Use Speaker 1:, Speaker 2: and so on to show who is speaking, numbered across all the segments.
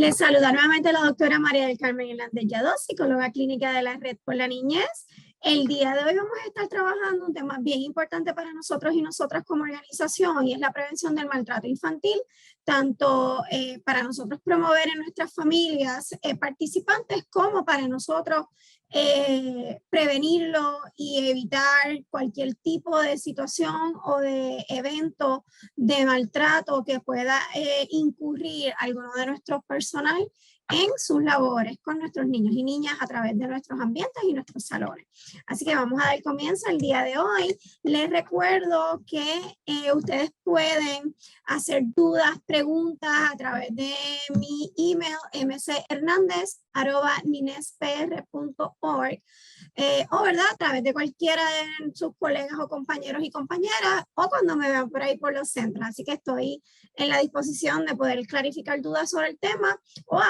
Speaker 1: Les saluda nuevamente la doctora María del Carmen Hernández Lladó, psicóloga clínica de la Red por la Niñez. El día de hoy vamos a estar trabajando un tema bien importante para nosotros y nosotras como organización, y es la prevención del maltrato infantil, tanto para nosotros promover en nuestras familias participantes como para nosotros prevenirlo y evitar cualquier tipo de situación o de evento de maltrato que pueda incurrir alguno de nuestros personal en sus labores con nuestros niños y niñas a través de nuestros ambientes y nuestros salones. Así que vamos a dar comienzo el día de hoy. Les recuerdo que ustedes pueden hacer dudas, preguntas a través de mi email mchernandez@ninespr.org o verdad, a través de cualquiera de sus colegas o compañeros y compañeras, o cuando me vean por ahí por los centros. Así que estoy en la disposición de poder clarificar dudas sobre el tema o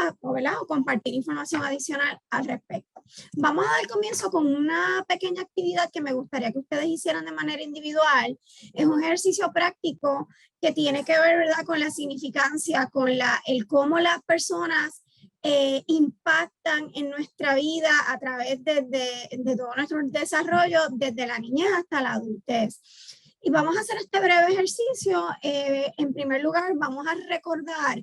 Speaker 1: compartir información adicional al respecto. Vamos a dar comienzo con una pequeña actividad que me gustaría que ustedes hicieran de manera individual. Es un ejercicio práctico que tiene que ver, ¿verdad?, con la significancia, con el cómo las personas impactan en nuestra vida a través de todo nuestro desarrollo, desde la niñez hasta la adultez. Y vamos a hacer este breve ejercicio. En primer lugar, vamos a recordar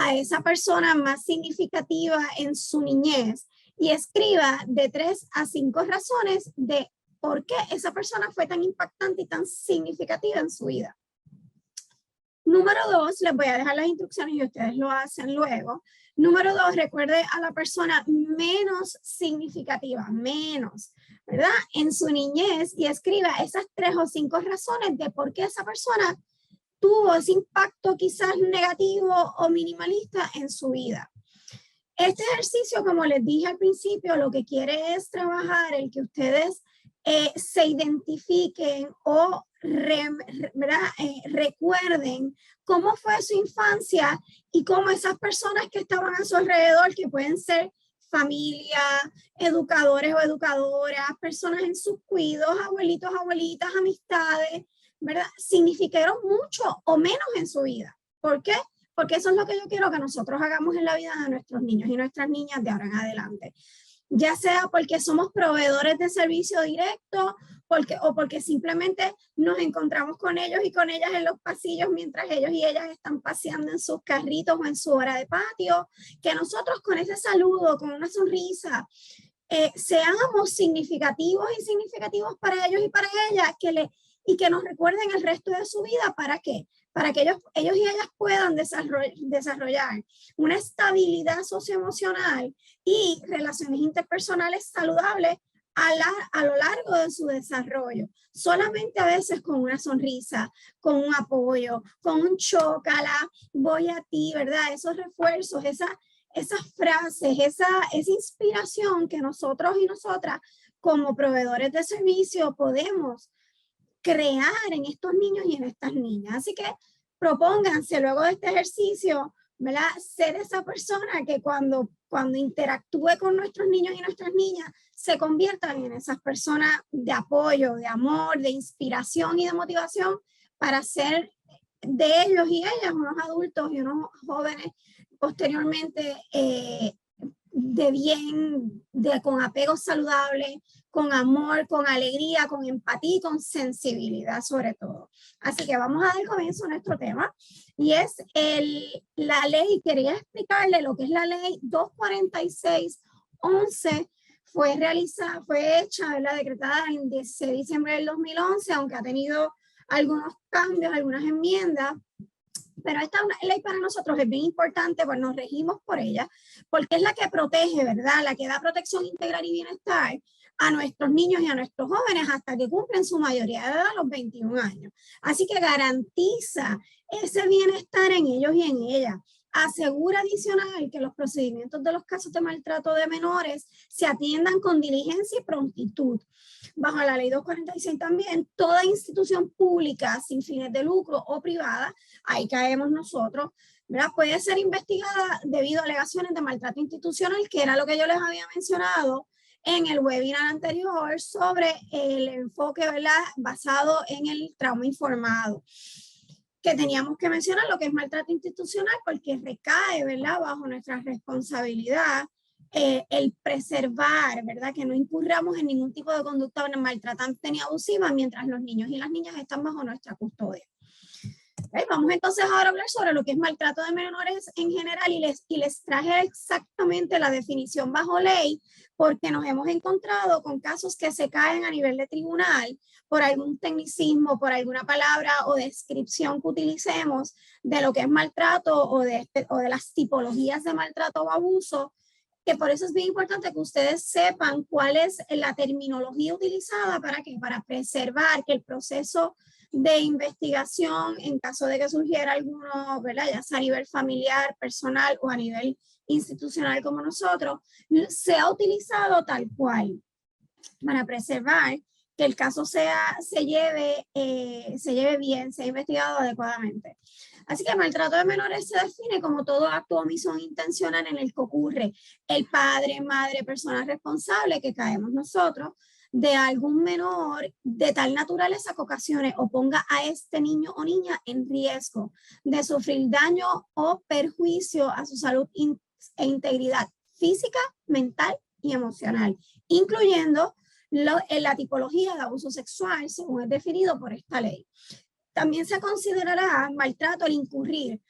Speaker 1: a esa persona más significativa en su niñez y escriba de 3 a 5 razones de por qué esa persona fue tan impactante y tan significativa en su vida. Número 2, les voy a dejar las instrucciones y ustedes lo hacen luego. Número 2, recuerde a la persona menos significativa, ¿verdad?, en su niñez, y escriba esas 3 o 5 razones de por qué esa persona tuvo ese impacto quizás negativo o minimalista en su vida. Este ejercicio, como les dije al principio, lo que quiere es trabajar el que ustedes se identifiquen o recuerden cómo fue su infancia y cómo esas personas que estaban a su alrededor, que pueden ser familia, educadores o educadoras, personas en sus cuidados, abuelitos, abuelitas, amistades, ¿verdad?, significaron mucho o menos en su vida. ¿Por qué? Porque eso es lo que yo quiero que nosotros hagamos en la vida de nuestros niños y nuestras niñas de ahora en adelante. Ya sea porque somos proveedores de servicio directo o porque simplemente nos encontramos con ellos y con ellas en los pasillos mientras ellos y ellas están paseando en sus carritos o en su hora de patio, que nosotros con ese saludo, con una sonrisa, seamos significativos y significativos para ellos y para ellas, y que nos recuerden el resto de su vida. ¿Para qué? Para que ellos y ellas puedan desarrollar una estabilidad socioemocional y relaciones interpersonales saludables a lo largo de su desarrollo. Solamente a veces con una sonrisa, con un apoyo, con un chócala, voy a ti, ¿verdad? Esos refuerzos, esas frases, esa inspiración que nosotros y nosotras como proveedores de servicio podemos crear en estos niños y en estas niñas. Así que propónganse luego de este ejercicio, ¿verdad?, ser esa persona que cuando interactúe con nuestros niños y nuestras niñas se conviertan en esas personas de apoyo, de amor, de inspiración y de motivación para ser de ellos y ellas unos adultos y unos jóvenes posteriormente de bien, con apego saludable, con amor, con alegría, con empatía y con sensibilidad sobre todo. Así que vamos a dar comienzo a nuestro tema, y es la ley. Quería explicarle lo que es la ley 246-11. Fue hecha, ¿verdad?, decretada en 16 de diciembre del 2011, aunque ha tenido algunos cambios, algunas enmiendas. Pero esta ley para nosotros es bien importante, pues nos regimos por ella, porque es la que protege, ¿verdad?, la que da protección integral y bienestar a nuestros niños y a nuestros jóvenes hasta que cumplen su mayoría de edad, a los 21 años. Así que garantiza ese bienestar en ellos y en ellas. Asegura adicional que los procedimientos de los casos de maltrato de menores se atiendan con diligencia y prontitud. Bajo la ley 246 también, toda institución pública sin fines de lucro o privada, ahí caemos nosotros, ¿verdad?, puede ser investigada debido a alegaciones de maltrato institucional, que era lo que yo les había mencionado en el webinar anterior sobre el enfoque, ¿verdad?, basado en el trauma informado. que teníamos que mencionar lo que es maltrato institucional, porque recae, ¿verdad?, bajo nuestra responsabilidad el preservar, ¿verdad?, que no incurramos en ningún tipo de conducta maltratante ni abusiva mientras los niños y las niñas están bajo nuestra custodia. ¿Okay? Vamos entonces ahora a hablar sobre lo que es maltrato de menores en general y les traje exactamente la definición bajo ley porque nos hemos encontrado con casos que se caen a nivel de tribunal por algún tecnicismo, por alguna palabra o descripción que utilicemos de lo que es maltrato o de las tipologías de maltrato o abuso, que por eso es bien importante que ustedes sepan cuál es la terminología utilizada para preservar que el proceso de investigación, en caso de que surgiera alguno, ¿verdad?, ya sea a nivel familiar, personal o a nivel institucional como nosotros, sea utilizado tal cual para preservar que el caso se lleve bien, sea investigado adecuadamente. Así que el maltrato de menores se define como todo acto o omisión intencional en el que ocurre el padre, madre, persona responsable, que caemos nosotros, de algún menor de tal naturaleza que ocasione o ponga a este niño o niña en riesgo de sufrir daño o perjuicio a su salud e integridad física, mental y emocional, incluyendo en la tipología de abuso sexual, según es definido por esta ley. También se considerará maltrato al incurrir,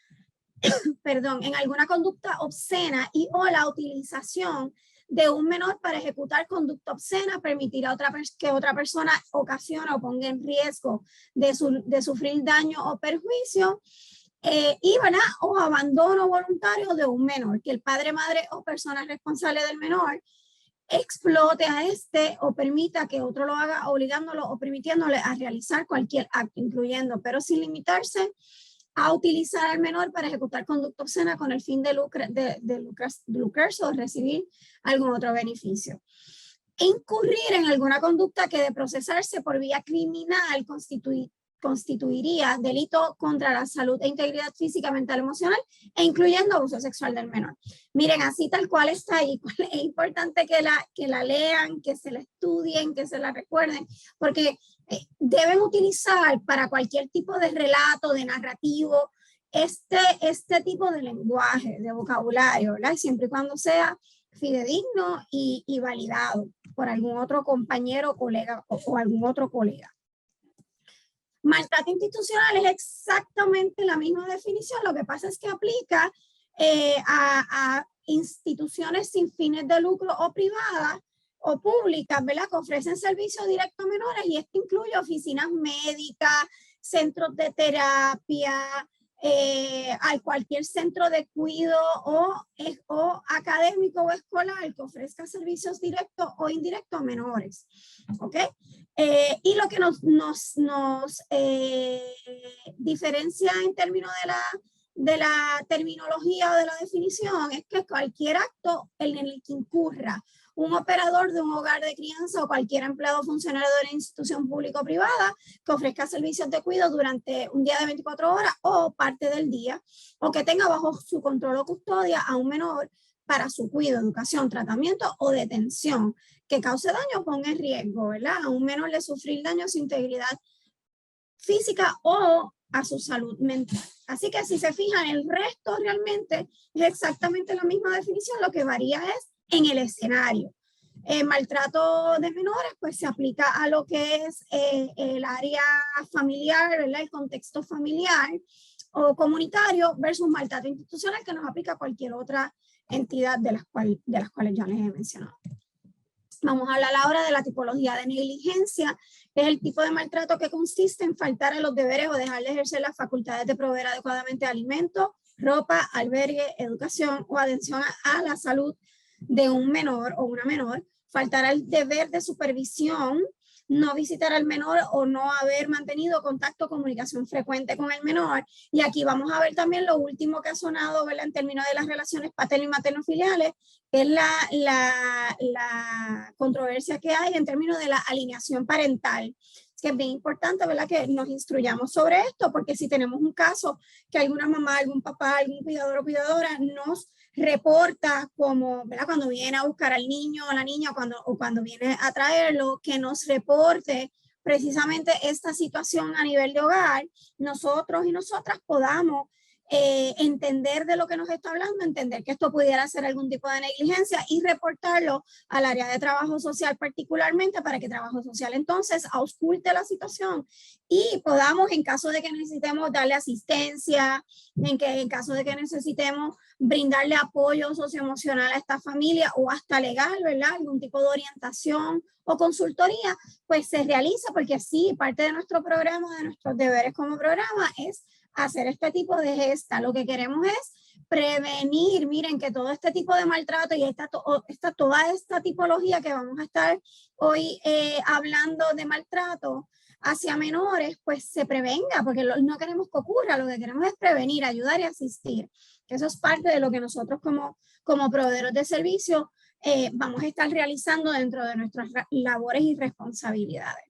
Speaker 1: en alguna conducta obscena y o la utilización de un menor para ejecutar conducta obscena, permitir a que otra persona ocasione o ponga en riesgo de sufrir daño o perjuicio, o abandono voluntario de un menor, que el padre, madre o persona responsable del menor explote a este o permita que otro lo haga, obligándolo o permitiéndole a realizar cualquier acto, incluyendo, pero sin limitarse, a utilizar al menor para ejecutar conducta obscena con el fin de lucrarse o recibir algún otro beneficio. Incurrir en alguna conducta que de procesarse por vía criminal constituiría delito contra la salud e integridad física, mental, emocional, e incluyendo abuso sexual del menor. Miren, así tal cual está ahí. Es importante que la lean, que se la estudien, que se la recuerden, porque deben utilizar para cualquier tipo de relato, de narrativo, este tipo de lenguaje, de vocabulario, ¿verdad? Siempre y cuando sea fidedigno y validado por algún otro compañero, colega o algún otro colega. Maltrato institucional es exactamente la misma definición, lo que pasa es que aplica a instituciones sin fines de lucro o privadas o públicas, ¿verdad?, que ofrecen servicios directos a menores, y esto incluye oficinas médicas, centros de terapia, a cualquier centro de cuidado o académico o escolar que ofrezca servicios directos o indirectos a menores. ¿Ok? Y lo que nos diferencia en términos de la terminología o de la definición es que cualquier acto en el que incurra un operador de un hogar de crianza o cualquier empleado o funcionario de una institución pública o privada que ofrezca servicios de cuidado durante un día de 24 horas o parte del día, o que tenga bajo su control o custodia a un menor para su cuidado, educación, tratamiento o detención, que cause daño o ponga en riesgo, ¿verdad?, a un menor de sufrir daño a su integridad física o a su salud mental. Así que si se fijan, el resto realmente es exactamente la misma definición, lo que varía es en el escenario. El maltrato de menores pues se aplica a lo que es el área familiar, ¿verdad?, el contexto familiar o comunitario, versus maltrato institucional, que nos aplica a cualquier otra entidad de las cuales ya les he mencionado. Vamos a hablar ahora de la tipología de negligencia, que es el tipo de maltrato que consiste en faltar a los deberes o dejar de ejercer las facultades de proveer adecuadamente alimentos, ropa, albergue, educación o atención a la salud de un menor o una menor, faltar al deber de supervisión, no visitar al menor o no haber mantenido contacto o comunicación frecuente con el menor. Y aquí vamos a ver también lo último que ha sonado, ¿verdad?, en términos de las relaciones paterno y materno-filiales, que es la controversia que hay en términos de la alineación parental. Es que es bien importante, ¿verdad?, que nos instruyamos sobre esto, porque si tenemos un caso que alguna mamá, algún papá, algún cuidador o cuidadora nos reporta como, ¿verdad?, cuando viene a buscar al niño o la niña o cuando viene a traerlo, que nos reporte precisamente esta situación a nivel de hogar, nosotros y nosotras podamos entender de lo que nos está hablando, entender que esto pudiera ser algún tipo de negligencia y reportarlo al área de trabajo social particularmente para que trabajo social entonces ausculte la situación y podamos, en caso de que necesitemos darle asistencia, en caso de que necesitemos brindarle apoyo socioemocional a esta familia o hasta legal, ¿verdad? Algún tipo de orientación o consultoría, pues se realiza porque sí, parte de nuestro programa, de nuestros deberes como programa es hacer este tipo de gesta. Lo que queremos es prevenir, miren, que todo este tipo de maltrato y toda esta tipología que vamos a estar hoy hablando de maltrato hacia menores, pues se prevenga, porque no queremos que ocurra, lo que queremos es prevenir, ayudar y asistir. Eso es parte de lo que nosotros como proveedores de servicio vamos a estar realizando dentro de nuestras labores y responsabilidades.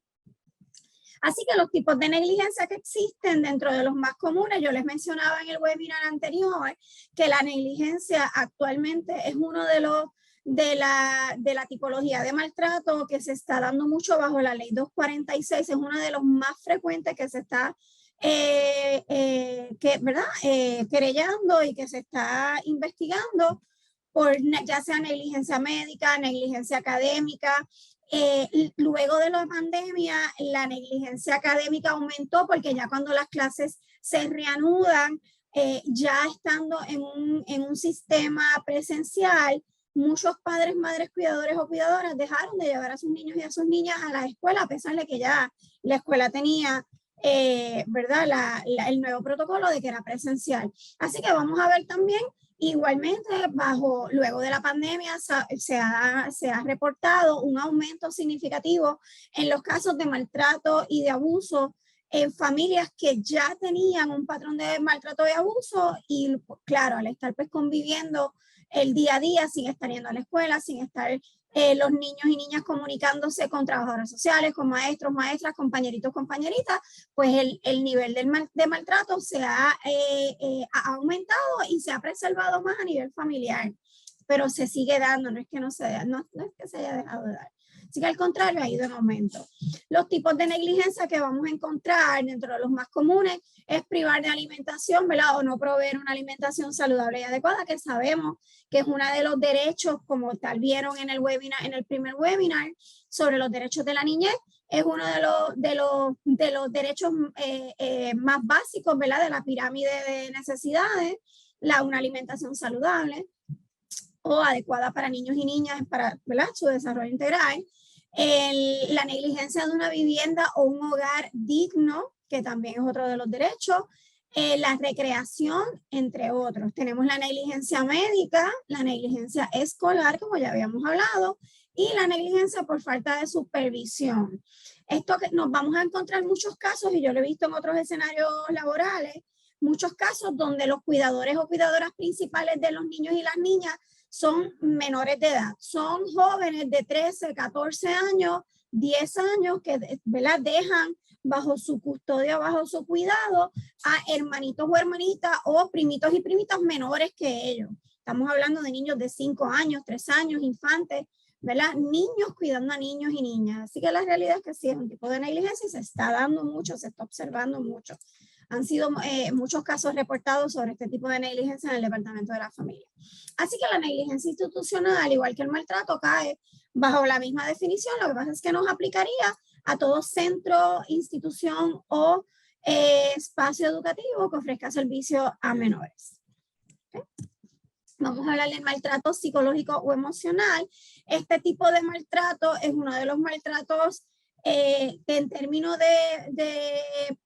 Speaker 1: Así que los tipos de negligencia que existen dentro de los más comunes, yo les mencionaba en el webinar anterior que la negligencia actualmente es uno de los de la tipología de maltrato que se está dando mucho bajo la ley 246, es uno de los más frecuentes que se está querellando y que se está investigando por ya sea negligencia médica, negligencia académica. Luego de la pandemia, la negligencia académica aumentó porque ya cuando las clases se reanudan, ya estando en un sistema presencial, muchos padres, madres, cuidadores o cuidadoras dejaron de llevar a sus niños y a sus niñas a la escuela, a pesar de que ya la escuela tenía ¿verdad? El nuevo protocolo de que era presencial. Así que vamos a ver también. Igualmente, luego de la pandemia se ha reportado un aumento significativo en los casos de maltrato y de abuso en familias que ya tenían un patrón de maltrato y abuso y claro, al estar pues conviviendo el día a día, sin estar yendo a la escuela, sin estar los niños y niñas comunicándose con trabajadores sociales, con maestros, maestras, compañeritos, compañeritas, pues el nivel de maltrato se ha aumentado y se ha preservado más a nivel familiar, pero se sigue dando, no es que no es que se haya dejado de dar. Así que al contrario, ha ido en aumento. Los tipos de negligencia que vamos a encontrar dentro de los más comunes es privar de alimentación, ¿verdad? O no proveer una alimentación saludable y adecuada, que sabemos que es uno de los derechos, como tal vieron en el webinar, en el primer webinar sobre los derechos de la niñez, es uno de los derechos más básicos, ¿verdad? De la pirámide de necesidades, una alimentación saludable o adecuada para niños y niñas para, ¿verdad? Su desarrollo integral. La negligencia de una vivienda o un hogar digno, que también es otro de los derechos, la recreación, entre otros. Tenemos la negligencia médica, la negligencia escolar, como ya habíamos hablado, y la negligencia por falta de supervisión. Esto que nos vamos a encontrar muchos casos, y yo lo he visto en otros escenarios laborales, muchos casos donde los cuidadores o cuidadoras principales de los niños y las niñas son menores de edad, son jóvenes de 13, 14 años, 10 años que, ¿verdad?, dejan bajo su custodia, bajo su cuidado a hermanitos o hermanitas o primitos y primitas menores que ellos. Estamos hablando de niños de 5 años, 3 años, infantes, ¿verdad? Niños cuidando a niños y niñas. Así que la realidad es que sí es un tipo de negligencia y se está dando mucho, se está observando mucho. Han sido muchos casos reportados sobre este tipo de negligencia en el Departamento de la Familia. Así que la negligencia institucional, al igual que el maltrato, cae bajo la misma definición. Lo que pasa es que nos aplicaría a todo centro, institución o espacio educativo que ofrezca servicio a menores. ¿Okay? Vamos a hablar del maltrato psicológico o emocional. Este tipo de maltrato es uno de los maltratos que en términos de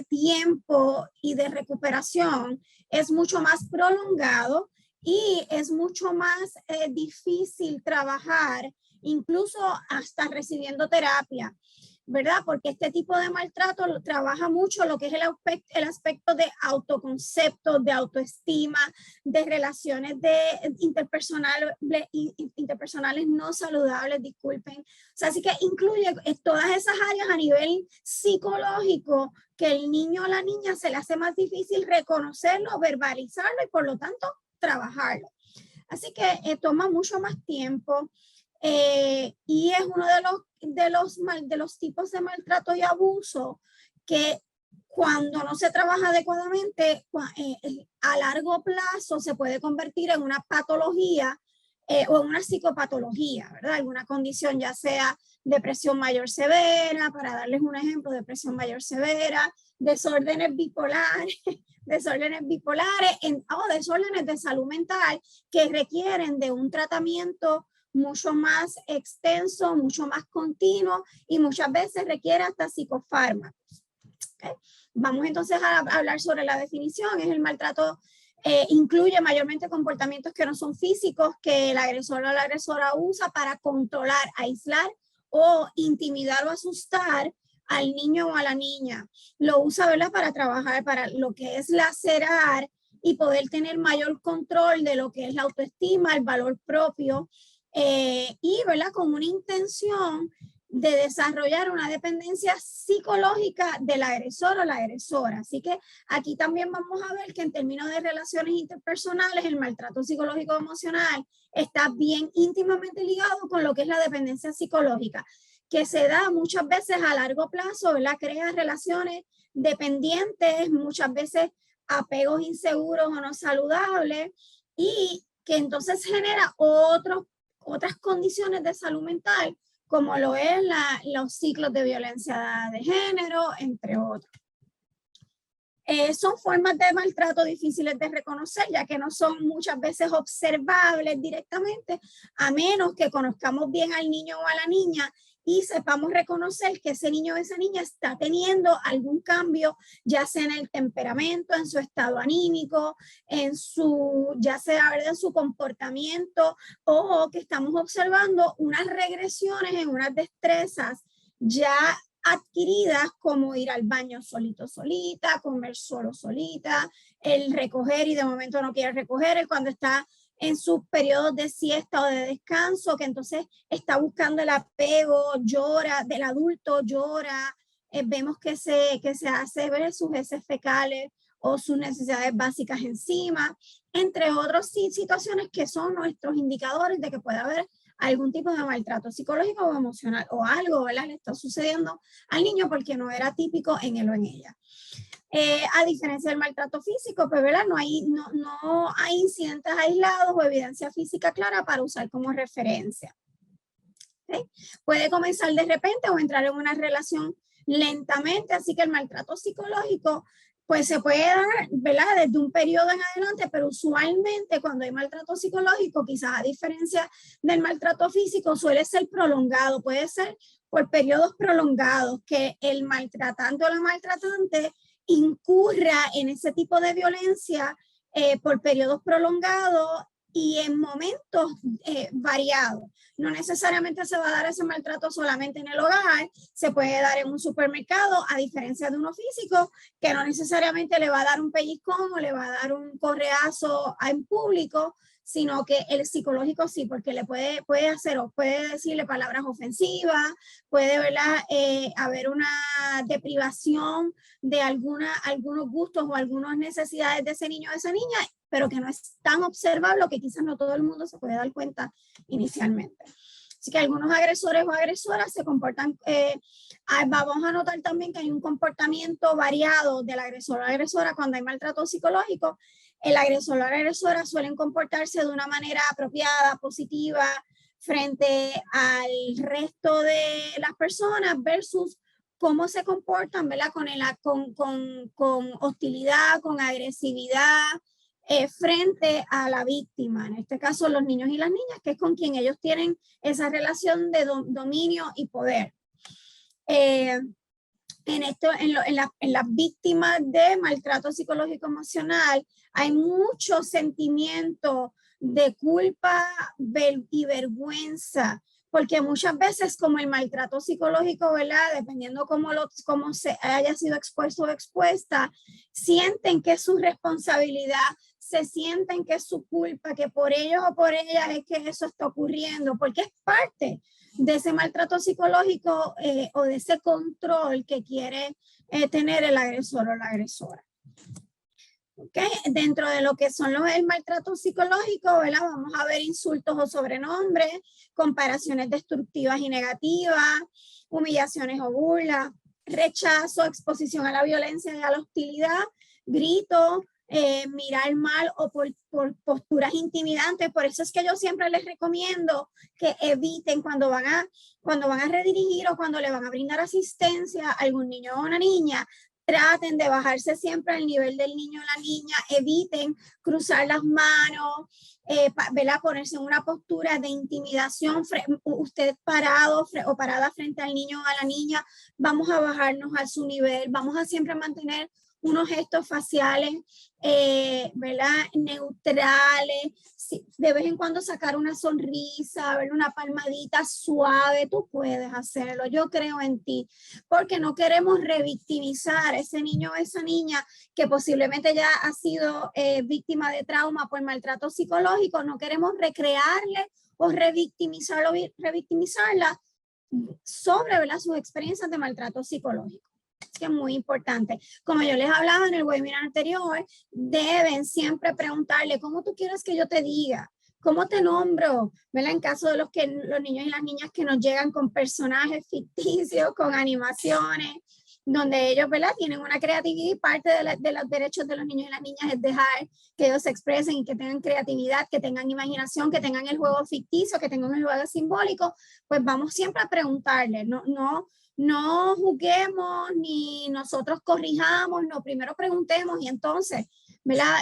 Speaker 1: tiempo y de recuperación es mucho más prolongado y es mucho más difícil trabajar, incluso hasta recibiendo terapia, ¿verdad? Porque este tipo de maltrato trabaja mucho lo que es el aspecto de autoconcepto, de autoestima, de relaciones interpersonales no saludables, disculpen. O sea, así que incluye todas esas áreas a nivel psicológico que el niño o la niña se le hace más difícil reconocerlo, verbalizarlo y por lo tanto trabajarlo. Así que toma mucho más tiempo. y es uno de los tipos de maltrato y abuso que cuando no se trabaja adecuadamente, a largo plazo se puede convertir en una patología o en una psicopatología, ¿verdad? Alguna condición, ya sea depresión mayor severa, para darles un ejemplo, depresión mayor severa, desórdenes bipolares, o desórdenes de salud mental que requieren de un tratamiento mucho más extenso, mucho más continuo y muchas veces requiere hasta psicofármacos. ¿Okay? Vamos entonces a hablar sobre la definición. Es el maltrato, incluye mayormente comportamientos que no son físicos, que el agresor o la agresora usa para controlar, aislar o intimidar o asustar al niño o a la niña. Lo usa, ¿verdad?, para trabajar, para lo que es lacerar y poder tener mayor control de lo que es la autoestima, el valor propio, y, ¿verdad?, con una intención de desarrollar una dependencia psicológica del agresor o la agresora. Así que aquí también vamos a ver que en términos de relaciones interpersonales, el maltrato psicológico emocional está bien íntimamente ligado con lo que es la dependencia psicológica, que se da muchas veces a largo plazo, ¿verdad? Crea relaciones dependientes, muchas veces apegos inseguros o no saludables, y que entonces genera otras condiciones de salud mental, como lo es los ciclos de violencia de género, entre otros. Son formas de maltrato difíciles de reconocer, ya que no son muchas veces observables directamente, a menos que conozcamos bien al niño o a la niña y sepamos reconocer que ese niño o esa niña está teniendo algún cambio, ya sea en el temperamento, en su estado anímico, ya sea en su comportamiento, o que estamos observando unas regresiones en unas destrezas ya adquiridas, como ir al baño solito, solita, comer solo, solita, el recoger y de momento no quiere recoger, el cuando está en sus periodos de siesta o de descanso, que entonces está buscando el apego, llora, del adulto llora, vemos que se hace ver sus heces fecales o sus necesidades básicas encima, entre otras situaciones que son nuestros indicadores de que puede haber algún tipo de maltrato psicológico o emocional o algo, ¿verdad?, le está sucediendo al niño porque no era típico en él o en ella. A diferencia del maltrato físico, pues, ¿verdad?, no hay incidentes aislados o evidencia física clara para usar como referencia. ¿Okay? Puede comenzar de repente o entrar en una relación lentamente, así que el maltrato psicológico pues se puede dar, ¿verdad?, desde un periodo en adelante, pero usualmente cuando hay maltrato psicológico, quizás a diferencia del maltrato físico, suele ser prolongado, puede ser por periodos prolongados, que el maltratante o la maltratante incurra en ese tipo de violencia por periodos prolongados y en momentos variados. No necesariamente se va a dar ese maltrato solamente en el hogar, se puede dar en un supermercado, a diferencia de uno físico, que no necesariamente le va a dar un pellizcón o le va a dar un correazo en público, sino que el psicológico sí, porque le puede hacer o puede decirle palabras ofensivas, puede, ¿verdad?, haber una deprivación de algunos gustos o algunas necesidades de ese niño o de esa niña, pero que no es tan observable, que quizás no todo el mundo se puede dar cuenta inicialmente. Así que algunos agresores o agresoras se comportan, vamos a notar también que hay un comportamiento variado del agresor o agresora cuando hay maltrato psicológico. El agresor o la agresora suelen comportarse de una manera apropiada, positiva, frente al resto de las personas versus cómo se comportan, ¿verdad?, con hostilidad, con agresividad, frente a la víctima, en este caso los niños y las niñas, que es con quien ellos tienen esa relación de dominio y poder. En las víctimas de maltrato psicológico emocional hay mucho sentimiento de culpa y vergüenza, porque muchas veces, como el maltrato psicológico, ¿verdad?, dependiendo cómo se haya sido expuesto o expuesta, sienten que es su responsabilidad, se sienten que es su culpa, que por ellos o por ellas es que eso está ocurriendo, porque es parte de ese maltrato psicológico o de ese control que quiere tener el agresor o la agresora. ¿Okay? Dentro de lo que son el maltrato psicológico, ¿verdad? Vamos a ver insultos o sobrenombres, comparaciones destructivas y negativas, humillaciones o burlas, rechazo, exposición a la violencia y a la hostilidad, gritos, mirar mal o por posturas intimidantes. Por eso es que yo siempre les recomiendo que eviten cuando van a redirigir o cuando le van a brindar asistencia a algún niño o una niña, traten de bajarse siempre al nivel del niño o la niña, eviten cruzar las manos, ponerse en una postura de intimidación, usted parado o parada frente al niño o a la niña, vamos a bajarnos a su nivel, vamos a siempre mantener unos gestos faciales, neutrales, sí, de vez en cuando sacar una sonrisa, ver una palmadita suave, tú puedes hacerlo, yo creo en ti, porque no queremos revictimizar a ese niño o esa niña que posiblemente ya ha sido víctima de trauma por maltrato psicológico, no queremos recrearle o revictimizarla sobre, ¿verdad?, sus experiencias de maltrato psicológico. Que es muy importante. Como yo les hablaba en el webinar anterior, deben siempre preguntarle, ¿cómo tú quieres que yo te diga? ¿Cómo te nombro? ¿Verdad? En caso de los niños y las niñas que nos llegan con personajes ficticios, con animaciones, donde ellos, ¿verdad?, tienen una creatividad, y parte de los derechos de los niños y las niñas es dejar que ellos se expresen y que tengan creatividad, que tengan imaginación, que tengan el juego ficticio, que tengan el juego simbólico. Pues vamos siempre a preguntarle, no juzguemos ni nosotros corrijamos, no, primero preguntemos y entonces, ¿verdad?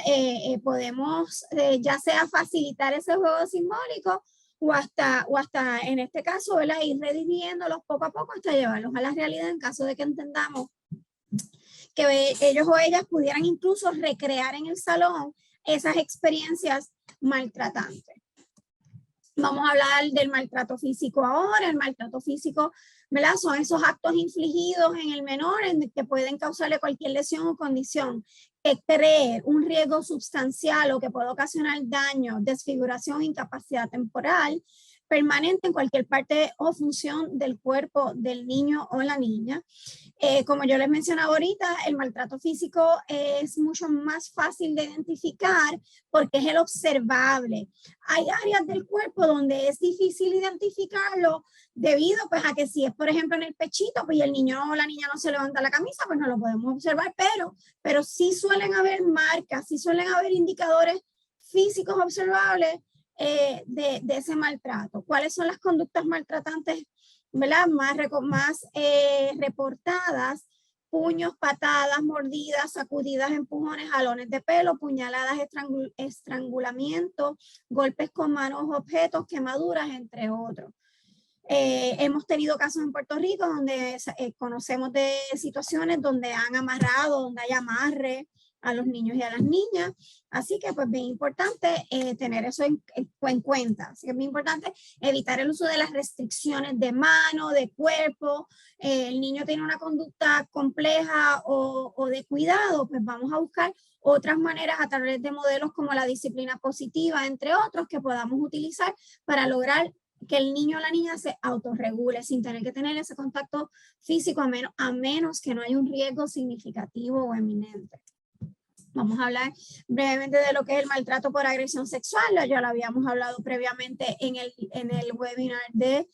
Speaker 1: Podemos ya sea facilitar ese juego simbólico o hasta en este caso, ¿verdad?, ir redirigiéndolos poco a poco hasta llevarlos a la realidad en caso de que entendamos que ellos o ellas pudieran incluso recrear en el salón esas experiencias maltratantes. Vamos a hablar del maltrato físico ahora. El maltrato físico, ¿verdad?, son esos actos infligidos en el menor que pueden causarle cualquier lesión o condición que cree un riesgo sustancial o que puede ocasionar daño, desfiguración, incapacidad temporal permanente en cualquier parte o función del cuerpo del niño o la niña. Como yo les mencionaba ahorita, el maltrato físico es mucho más fácil de identificar porque es el observable. Hay áreas del cuerpo donde es difícil identificarlo debido pues a que si es por ejemplo en el pechito, pues el niño o la niña no se levanta la camisa, pues no lo podemos observar, pero sí suelen haber marcas, sí suelen haber indicadores físicos observables de ese maltrato. ¿Cuáles son las conductas maltratantes, ¿verdad?, más reportadas? Puños, patadas, mordidas, sacudidas, empujones, jalones de pelo, puñaladas, estrangulamiento, golpes con manos, objetos, quemaduras, entre otros. Hemos tenido casos en Puerto Rico donde conocemos de situaciones donde han amarrado, donde hay amarre a los niños y a las niñas. Así que pues bien importante tener eso en cuenta. Así que es bien importante evitar el uso de las restricciones de mano, de cuerpo. El niño tiene una conducta compleja o de cuidado, pues vamos a buscar otras maneras a través de modelos como la disciplina positiva, entre otros, que podamos utilizar para lograr que el niño o la niña se autorregule sin tener que tener ese contacto físico a menos que no haya un riesgo significativo o eminente. Vamos a hablar brevemente de lo que es el maltrato por agresión sexual. Ya lo habíamos hablado previamente en el webinar de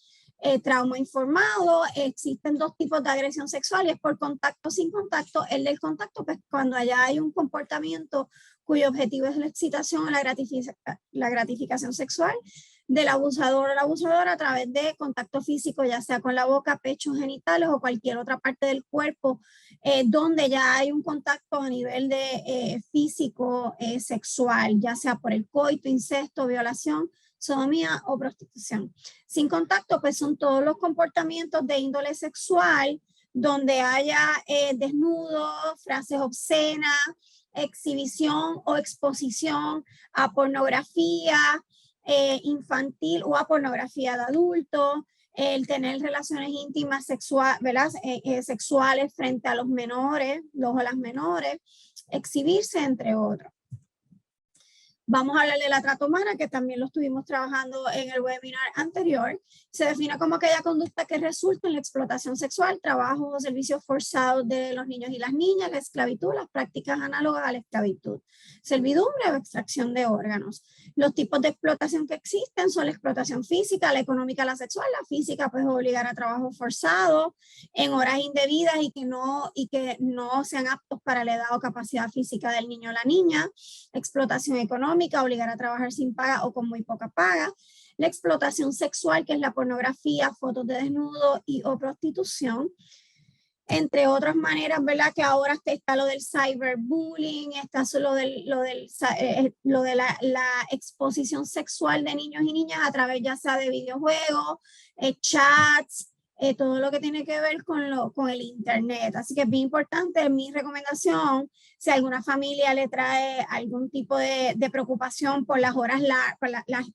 Speaker 1: trauma informado. Existen dos tipos de agresión sexual, y es por contacto, sin contacto. El del contacto, pues cuando allá hay un comportamiento cuyo objetivo es la excitación o la gratificación sexual del abusador o la abusadora a través de contacto físico, ya sea con la boca, pechos, genitales o cualquier otra parte del cuerpo, donde ya hay un contacto a nivel de físico, sexual, ya sea por el coito, incesto, violación, sodomía o prostitución. Sin contacto, pues son todos los comportamientos de índole sexual, donde haya desnudo, frases obscenas, exhibición o exposición a pornografía infantil o a pornografía de adulto, el tener relaciones íntimas sexuales frente a los menores, los o las menores, exhibirse, entre otros. Vamos a hablar de la trata humana, que también lo estuvimos trabajando en el webinar anterior. Se define como aquella conducta que resulta en la explotación sexual, trabajo o servicios forzados de los niños y las niñas, la esclavitud, las prácticas análogas a la esclavitud, servidumbre o extracción de órganos. Los tipos de explotación que existen son la explotación física, la económica, la sexual. La física, pues, obligar a trabajo forzado en horas indebidas y que no sean aptos para la edad o capacidad física del niño o la niña. Explotación económica, obligar a trabajar sin paga o con muy poca paga. La explotación sexual, que es la pornografía, fotos de desnudo y o prostitución. Entre otras maneras, ¿verdad? Que ahora está lo del cyberbullying, está lo de la exposición sexual de niños y niñas a través ya sea de videojuegos, chats, todo lo que tiene que ver con el internet. Así que es bien importante, mi recomendación, si alguna familia le trae algún tipo de preocupación por las horas,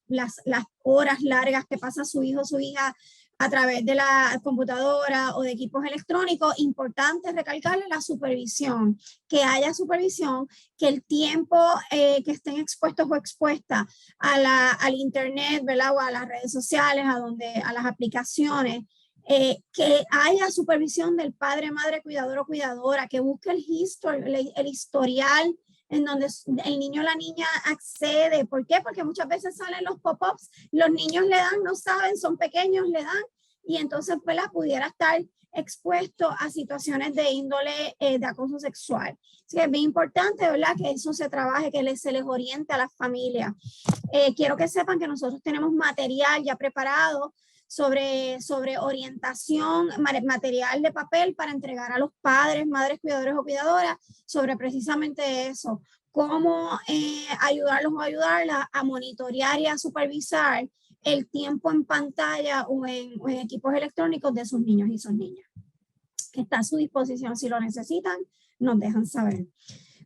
Speaker 1: las horas largas que pasa su hijo o su hija a través de la computadora o de equipos electrónicos, importante recalcarle la supervisión, que haya supervisión, que el tiempo que estén expuestos o expuestas al internet, ¿verdad? O a las redes sociales, a las aplicaciones, que haya supervisión del padre, madre, cuidador o cuidadora, que busque el historial en donde el niño o la niña accede. ¿Por qué? Porque muchas veces salen los pop-ups, los niños le dan, no saben, son pequeños, le dan, y entonces pues pudiera estar expuesto a situaciones de índole de acoso sexual. Así que es bien importante, ¿verdad? Que eso se trabaje, que se les oriente a las familias. Quiero que sepan que nosotros tenemos material ya preparado sobre orientación, material de papel para entregar a los padres, madres, cuidadores o cuidadoras sobre precisamente eso, cómo ayudarlos o ayudarlas a monitorear y a supervisar el tiempo en pantalla o en equipos electrónicos de sus niños y sus niñas. Está a su disposición si lo necesitan, nos dejan saber.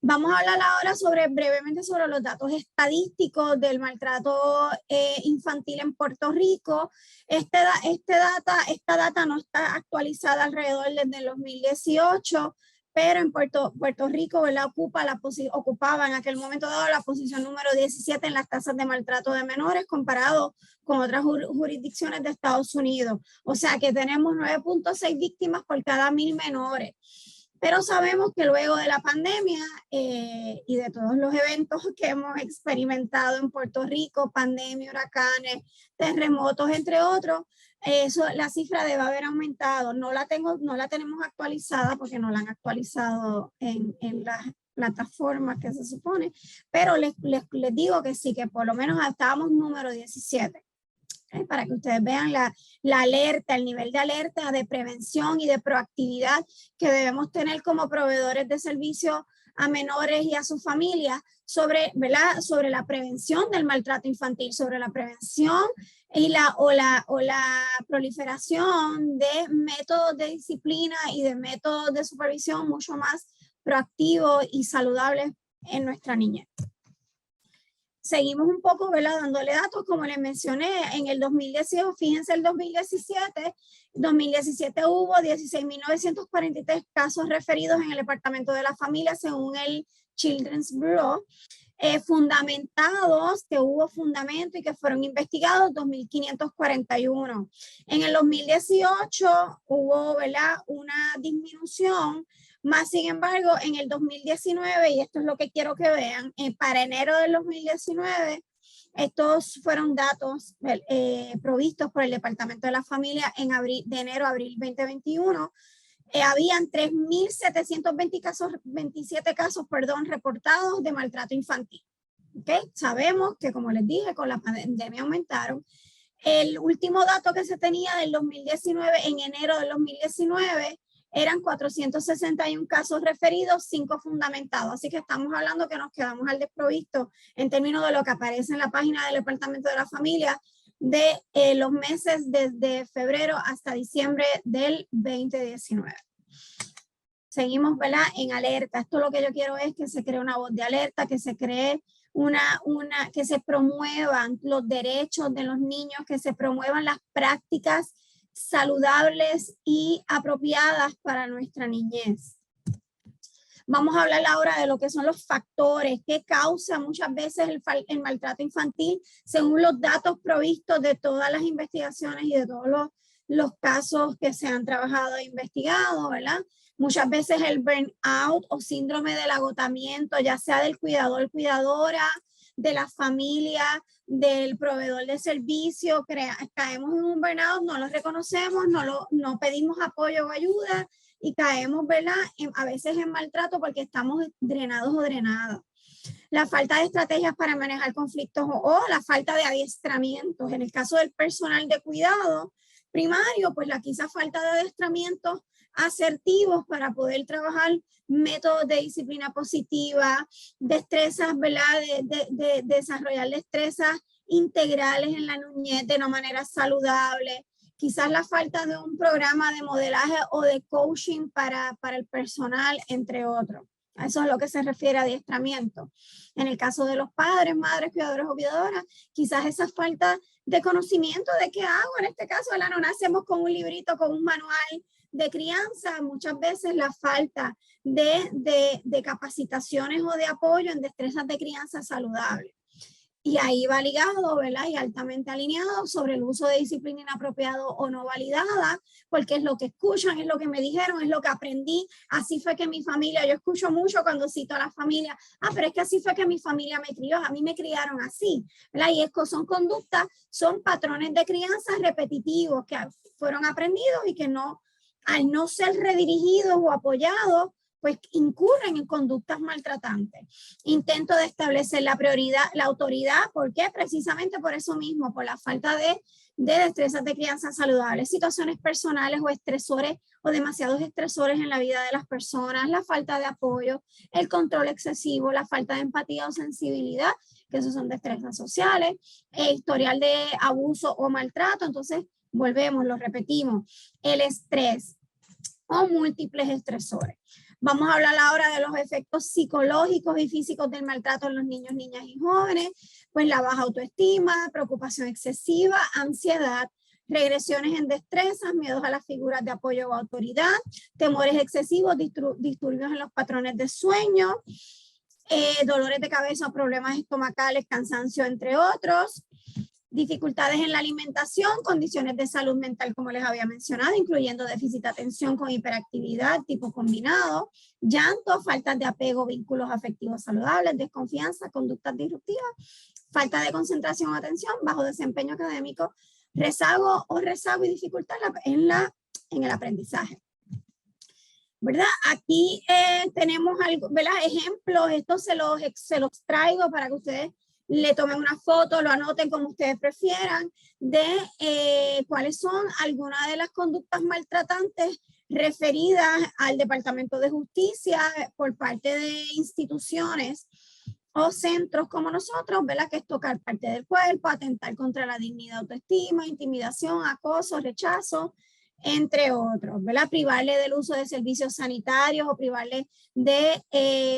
Speaker 1: Vamos a hablar ahora brevemente sobre los datos estadísticos del maltrato infantil en Puerto Rico. Esta data no está actualizada alrededor desde el 2018, pero en Puerto Rico, ¿verdad? Ocupaba en aquel momento dado la posición número 17 en las tasas de maltrato de menores comparado con otras jurisdicciones de Estados Unidos. O sea que tenemos 9.6 víctimas por cada 1,000 menores. Pero sabemos que luego de la pandemia y de todos los eventos que hemos experimentado en Puerto Rico, pandemia, huracanes, terremotos, entre otros, la cifra debe haber aumentado. No la tenemos actualizada porque no la han actualizado en las plataformas que se supone, pero les digo que sí, que por lo menos estábamos número 17. Para que ustedes vean la alerta, el nivel de alerta, de prevención y de proactividad que debemos tener como proveedores de servicios a menores y a sus familias sobre la prevención del maltrato infantil, sobre la prevención y la proliferación de métodos de disciplina y de métodos de supervisión mucho más proactivos y saludables en nuestra niñez. Seguimos un poco, ¿verdad? Dándole datos, como les mencioné, en el 2018, fíjense el 2017 hubo 16.943 casos referidos en el Departamento de la Familia según el Children's Bureau, fundamentados, que hubo fundamento y que fueron investigados 2.541. En el 2018 hubo, ¿verdad? Una disminución. Más sin embargo, en el 2019, y esto es lo que quiero que vean, para enero del 2019, estos fueron datos provistos por el Departamento de la Familia de enero a abril 2021. Habían 3.727 casos reportados de maltrato infantil. ¿Okay? Sabemos que, como les dije, con la pandemia aumentaron. El último dato que se tenía del 2019, en enero del 2019, eran 461 casos referidos, 5 fundamentados. Así que estamos hablando que nos quedamos al desprovisto en términos de lo que aparece en la página del Departamento de la Familia de los meses desde febrero hasta diciembre del 2019. Seguimos, ¿verdad? En alerta. Esto lo que yo quiero es que se cree una voz de alerta, que se cree que se promuevan los derechos de los niños, que se promuevan las prácticas saludables y apropiadas para nuestra niñez. Vamos a hablar ahora de lo que son los factores que causa muchas veces el maltrato infantil, según los datos provistos de todas las investigaciones y de todos los casos que se han trabajado e investigado, ¿verdad? Muchas veces el burnout o síndrome del agotamiento, ya sea del cuidador, cuidadora, de la familia, del proveedor de servicio, caemos en un burnout, no lo reconocemos, no pedimos apoyo o ayuda y caemos, ¿verdad? A veces en maltrato porque estamos drenados o drenadas. La falta de estrategias para manejar conflictos o la falta de adiestramientos. En el caso del personal de cuidado primario, pues quizá falta de adiestramientos asertivos para poder trabajar métodos de disciplina positiva, destrezas, ¿verdad? De desarrollar destrezas integrales en la niñez de una manera saludable. Quizás la falta de un programa de modelaje o de coaching para el personal, entre otros. A eso es lo que se refiere a adiestramiento. En el caso de los padres, madres, cuidadores o cuidadoras, quizás esa falta de conocimiento de qué hago. En este caso, ¿verdad? No nacemos con un librito, con un manual de crianza. Muchas veces la falta de capacitaciones o de apoyo en destrezas de crianza saludable. Y ahí va ligado, ¿verdad? Y altamente alineado sobre el uso de disciplina inapropiado o no validada, porque es lo que escuchan, es lo que me dijeron, es lo que aprendí. Así fue que mi familia, yo escucho mucho cuando cito a la familia, pero es que así fue que mi familia me crió, a mí me criaron así, ¿verdad? Y son conductas, son patrones de crianza repetitivos que fueron aprendidos y que no, al no ser redirigidos o apoyados, pues incurren en conductas maltratantes. Intento de establecer la prioridad, la autoridad, ¿por qué? Precisamente por eso mismo, por la falta de destrezas de crianza saludables, situaciones personales o estresores o demasiados estresores en la vida de las personas, la falta de apoyo, el control excesivo, la falta de empatía o sensibilidad, que esos son destrezas sociales, historial de abuso o maltrato. Entonces, volvemos, lo repetimos, el estrés o múltiples estresores. Vamos a hablar ahora de los efectos psicológicos y físicos del maltrato en los niños, niñas y jóvenes, pues la baja autoestima, preocupación excesiva, ansiedad, regresiones en destrezas, miedos a las figuras de apoyo o autoridad, temores excesivos, disturbios en los patrones de sueño, dolores de cabeza o problemas estomacales, cansancio, entre otros. Dificultades en la alimentación, condiciones de salud mental, como les había mencionado, incluyendo déficit de atención con hiperactividad tipo combinado, llanto, falta de apego, vínculos afectivos saludables, desconfianza, conductas disruptivas, falta de concentración o atención, bajo desempeño académico, rezago y dificultad en el aprendizaje. ¿Verdad? Aquí tenemos algo, ¿verdad? Ejemplos, esto se los traigo para que ustedes le tomen una foto, lo anoten como ustedes prefieran, de cuáles son algunas de las conductas maltratantes referidas al Departamento de Justicia por parte de instituciones o centros como nosotros, ¿verdad? Que es tocar parte del cuerpo, atentar contra la dignidad, autoestima, intimidación, acoso, rechazo, entre otros, ¿verdad? Privarle del uso de servicios sanitarios o privarle de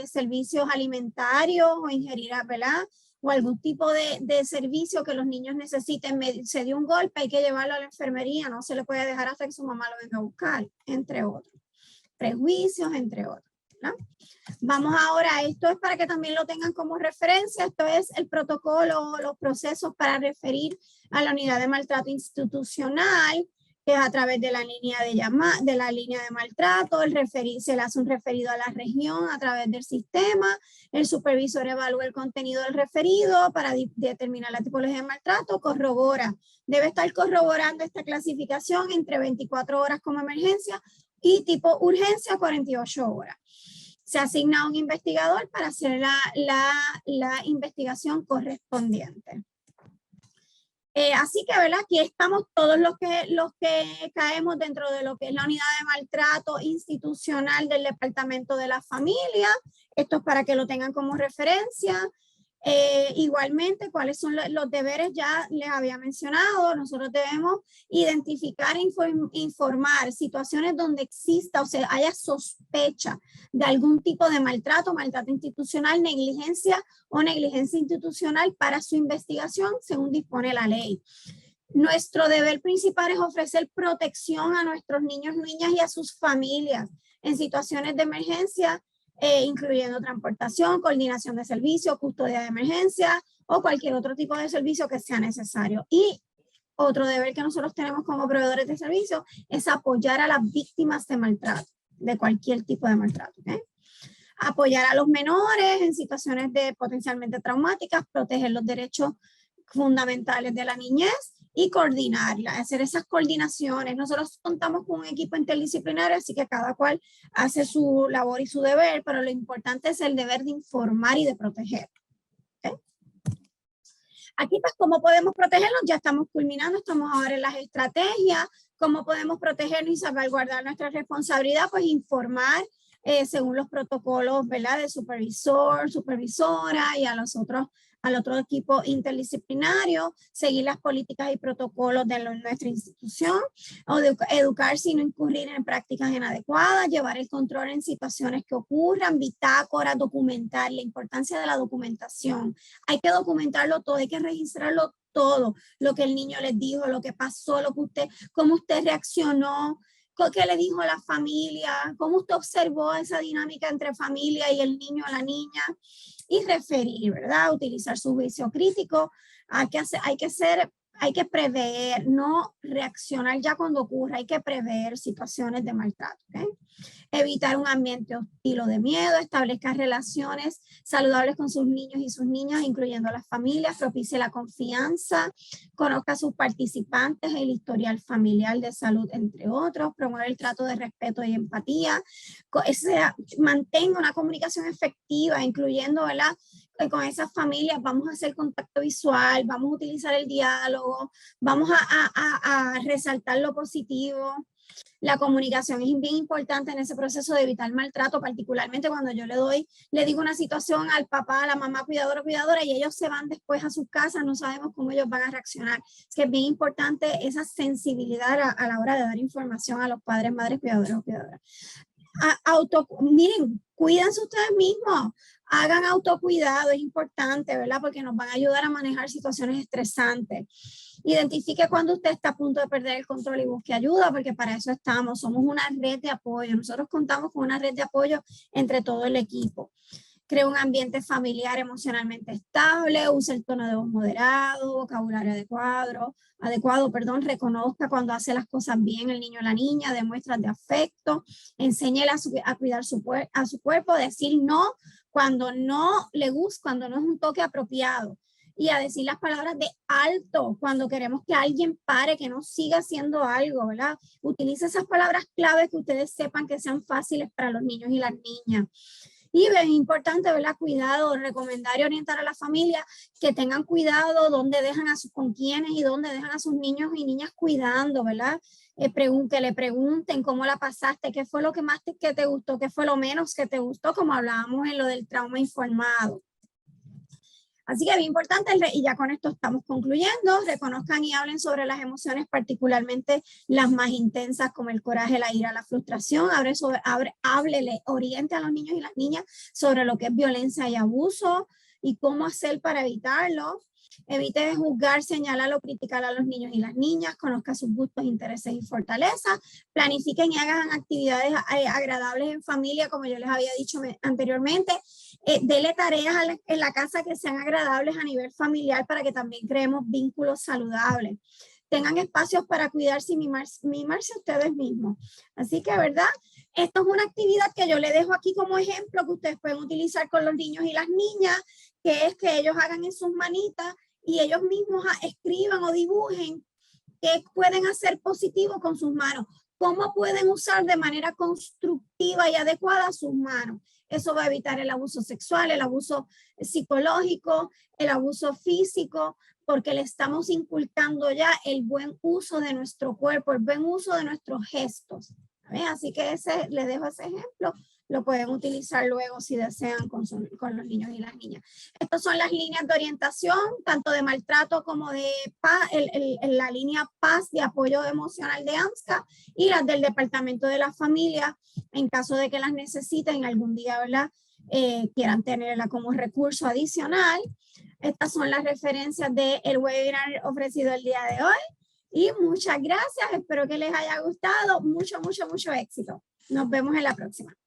Speaker 1: servicios alimentarios o ingerir, ¿verdad? O algún tipo de servicio que los niños necesiten. Se dio un golpe, hay que llevarlo a la enfermería, no se le puede dejar hasta que su mamá lo venga a buscar, entre otros. Prejuicios, entre otros, ¿verdad? Vamos ahora, esto es para que también lo tengan como referencia, esto es el protocolo, los procesos para referir a la unidad de maltrato institucional, que es a través de la línea de maltrato, se le hace un referido a la región a través del sistema, el supervisor evalúa el contenido del referido para determinar la tipología de maltrato, debe estar corroborando esta clasificación entre 24 horas como emergencia y tipo urgencia 48 horas. Se asigna a un investigador para hacer la investigación correspondiente. Así que, ¿verdad? Aquí estamos todos los que caemos dentro de lo que es la unidad de maltrato institucional del Departamento de la Familia. Esto es para que lo tengan como referencia. Igualmente, cuáles son los deberes, ya les había mencionado. Nosotros debemos identificar e informar situaciones donde exista o sea, haya sospecha de algún tipo de maltrato institucional, negligencia o negligencia institucional para su investigación según dispone la ley. Nuestro deber principal es ofrecer protección a nuestros niños, niñas y a sus familias en situaciones de emergencia incluyendo transportación, coordinación de servicios, custodia de emergencia o cualquier otro tipo de servicio que sea necesario. Y otro deber que nosotros tenemos como proveedores de servicios es apoyar a las víctimas de maltrato, de cualquier tipo de maltrato. ¿Okay? Apoyar a los menores en situaciones de potencialmente traumáticas, proteger los derechos fundamentales de la niñez y coordinarla, hacer esas coordinaciones. Nosotros contamos con un equipo interdisciplinario, así que cada cual hace su labor y su deber, pero lo importante es el deber de informar y de proteger. ¿Okay? Aquí, pues, ¿cómo podemos protegernos? Ya estamos culminando, estamos ahora en las estrategias. ¿Cómo podemos protegernos y salvaguardar nuestra responsabilidad? Pues informar según los protocolos, ¿verdad? De supervisor, supervisora y al otro equipo interdisciplinario, seguir las políticas y protocolos de nuestra institución, o educarse y no incurrir en prácticas inadecuadas, llevar el control en situaciones que ocurran, bitácora, documentar, la importancia de la documentación. Hay que documentarlo todo, hay que registrarlo todo, lo que el niño les dijo, lo que pasó, cómo usted reaccionó, qué le dijo a la familia, cómo usted observó esa dinámica entre familia y el niño o la niña, y referir, ¿verdad? Utilizar su juicio crítico. Hay que prever, no reaccionar ya cuando ocurra, hay que prever situaciones de maltrato. ¿Okay? Evitar un ambiente hostil o de miedo, establezca relaciones saludables con sus niños y sus niñas, incluyendo las familias, propicie la confianza, conozca a sus participantes, el historial familiar de salud, entre otros, promueve el trato de respeto y empatía, mantenga una comunicación efectiva, incluyendo, ¿verdad? Con esas familias vamos a hacer contacto visual, vamos a utilizar el diálogo, vamos a resaltar lo positivo. La comunicación es bien importante en ese proceso de evitar maltrato, particularmente cuando yo le digo una situación al papá, a la mamá, cuidador o cuidadora, y ellos se van después a sus casas, no sabemos cómo ellos van a reaccionar. Es que es bien importante esa sensibilidad a la hora de dar información a los padres, madres, cuidadores o cuidadoras. Miren, cuídense ustedes mismos, hagan autocuidado, es importante, ¿verdad? Porque nos van a ayudar a manejar situaciones estresantes. Identifique cuando usted está a punto de perder el control y busque ayuda, porque para eso estamos, somos una red de apoyo, nosotros contamos con una red de apoyo entre todo el equipo. Crea un ambiente familiar emocionalmente estable, use el tono de voz moderado, vocabulario adecuado, reconozca cuando hace las cosas bien el niño o la niña, demuestra de afecto, enséñele a cuidar a su cuerpo, decir no cuando no le gusta, cuando no es un toque apropiado, y a decir las palabras de alto cuando queremos que alguien pare, que no siga haciendo algo, ¿verdad? Utilice esas palabras claves que ustedes sepan que sean fáciles para los niños y las niñas. Y es importante, ¿verdad? Cuidado, recomendar y orientar a la familia que tengan cuidado dónde dejan con quiénes y dónde dejan a sus niños y niñas cuidando, ¿verdad? Que le pregunten cómo la pasaste, qué fue lo que más que te gustó, qué fue lo menos que te gustó, como hablábamos en lo del trauma informado. Así que es bien importante, y ya con esto estamos concluyendo, reconozcan y hablen sobre las emociones, particularmente las más intensas como el coraje, la ira, la frustración, háblele, oriente a los niños y las niñas sobre lo que es violencia y abuso y cómo hacer para evitarlo. Evite juzgar, señalar o criticar a los niños y las niñas, conozca sus gustos, intereses y fortalezas, planifiquen y hagan actividades agradables en familia, como yo les había dicho anteriormente, dele tareas en la casa que sean agradables a nivel familiar para que también creemos vínculos saludables. Tengan espacios para cuidarse y mimarse ustedes mismos. Así que, ¿verdad? Esto es una actividad que yo le dejo aquí como ejemplo que ustedes pueden utilizar con los niños y las niñas, que es que ellos hagan en sus manitas y ellos mismos escriban o dibujen qué pueden hacer positivo con sus manos, cómo pueden usar de manera constructiva y adecuada sus manos. Eso va a evitar el abuso sexual, el abuso psicológico, el abuso físico, porque le estamos inculcando ya el buen uso de nuestro cuerpo, el buen uso de nuestros gestos. Así que les dejo ese ejemplo. Lo pueden utilizar luego si desean con los niños y las niñas. Estas son las líneas de orientación, tanto de maltrato como de paz, la línea paz de apoyo emocional de AMSCA y las del Departamento de la Familia, en caso de que las necesiten algún día, ¿verdad? Quieran tenerla como recurso adicional. Estas son las referencias del webinar ofrecido el día de hoy. Y muchas gracias, espero que les haya gustado. Mucho éxito. Nos vemos en la próxima.